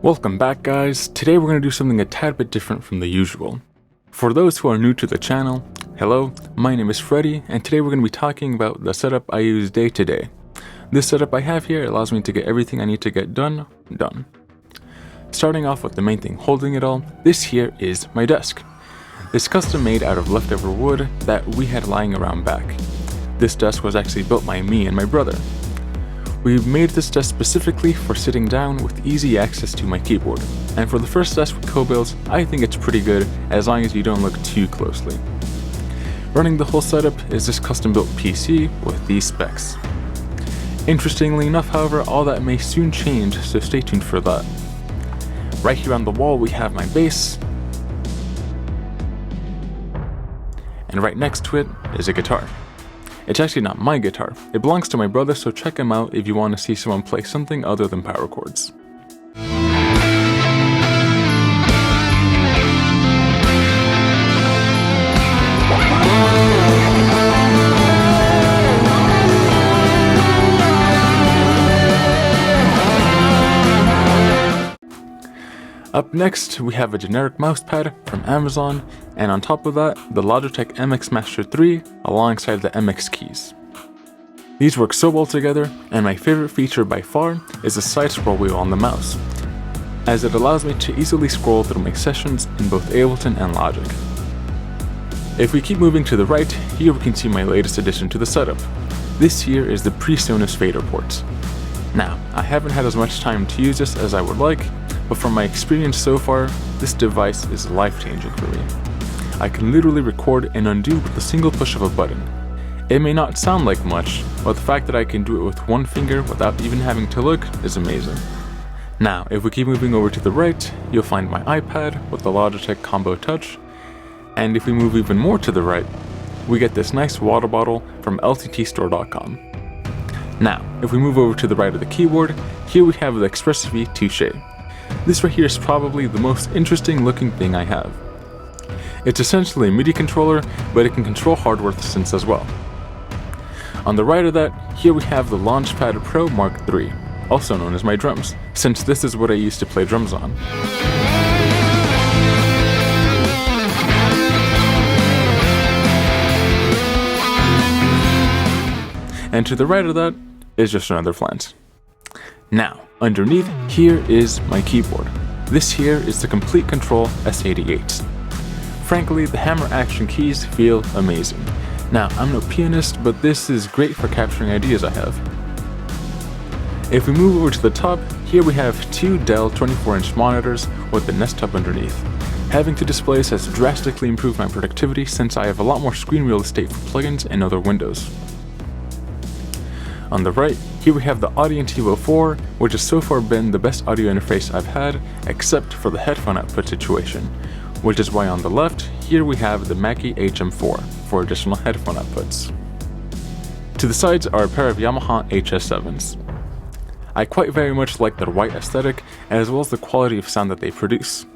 Welcome back, guys. Today we're going to do something a tad bit different from the usual. For those who are new to the channel, hello, my name is Freddy, and today we're going to be talking about the setup I use day to day. This setup I have here allows me to get everything I need to get done. Starting off with the main thing holding it all, this here is my desk. It's custom made out of leftover wood that we had lying around back. This desk was actually built by me and my brother. We made this desk specifically for sitting down with easy access to my keyboard, and for the first desk with co-builds, I think it's pretty good as long as you don't look too closely. Running the whole setup is this custom built PC with these specs. Interestingly enough, however, all that may soon change, so stay tuned for that. Right here on the wall we have my bass, and right next to it is a guitar. It's actually not my guitar, it belongs to my brother, so check him out if you want to see someone play something other than power chords. Up next, we have a generic mousepad from Amazon, and on top of that, the Logitech MX Master 3 alongside the MX keys. These work so well together, and my favorite feature by far is the side scroll wheel on the mouse, as it allows me to easily scroll through my sessions in both Ableton and Logic. If we keep moving to the right, here we can see my latest addition to the setup. This here is the PreSonus fader port. Now, I haven't had as much time to use this as I would like, but from my experience so far, this device is life-changing for me. I can literally record and undo with a single push of a button. It may not sound like much, but the fact that I can do it with one finger without even having to look is amazing. Now, if we keep moving over to the right, you'll find my iPad with the Logitech Combo Touch, and if we move even more to the right, we get this nice water bottle from lttstore.com. Now, if we move over to the right of the keyboard, here we have the ExpressV Touche. This right here is probably the most interesting looking thing I have. It's essentially a MIDI controller, but it can control hardware synths as well. On the right of that, here we have the Launchpad Pro Mark III, also known as my drums, since this is what I used to play drums on. And to the right of that is just another flange. Now, underneath here is my keyboard. This here is the Complete Control S88. Frankly, the hammer action keys feel amazing. Now, I'm no pianist, but this is great for capturing ideas I have. If we move over to the top, here we have two Dell 24-inch monitors with the Nest Hub underneath. Having two displays has drastically improved my productivity since I have a lot more screen real estate for plugins and other windows. On the right, here we have the Audient Evo 4, which has so far been the best audio interface I've had, except for the headphone output situation, which is why on the left, here we have the Mackie HM4 for additional headphone outputs. To the sides are a pair of Yamaha HS7s. I quite very much like their white aesthetic, as well as the quality of sound that they produce.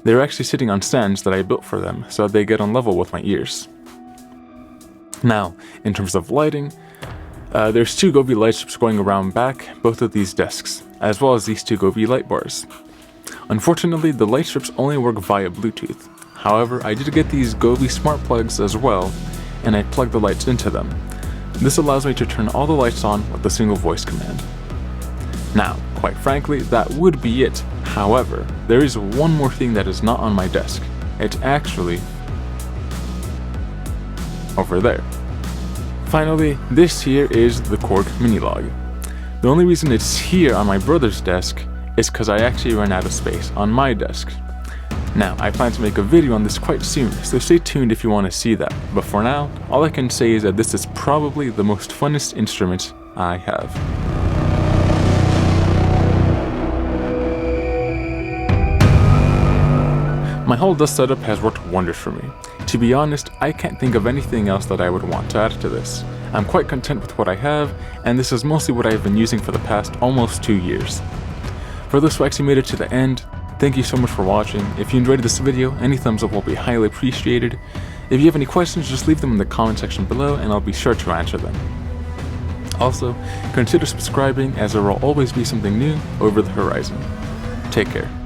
They're actually sitting on stands that I built for them, so that they get on level with my ears. Now, in terms of lighting, there's two Govee light strips going around back both of these desks, as well as these two Govee light bars. Unfortunately, the light strips only work via Bluetooth. However, I did get these Govee smart plugs as well, and I plugged the lights into them. This allows me to turn all the lights on with a single voice command. Now, quite frankly, that would be it. However, there is one more thing that is not on my desk. It's actually over there. Finally, this here is the Korg Minilog. The only reason it's here on my brother's desk is because I actually ran out of space on my desk. Now, I plan to make a video on this quite soon, so stay tuned if you want to see that, but for now, all I can say is that this is probably the most funnest instrument I have. My whole desk setup has worked wonders for me. To be honest, I can't think of anything else that I would want to add to this. I'm quite content with what I have, and this is mostly what I've been using for the past almost 2 years. For those who actually made it to the end, thank you so much for watching. If you enjoyed this video, any thumbs up will be highly appreciated. If you have any questions, just leave them in the comment section below and I'll be sure to answer them. Also, consider subscribing as there will always be something new over the horizon. Take care.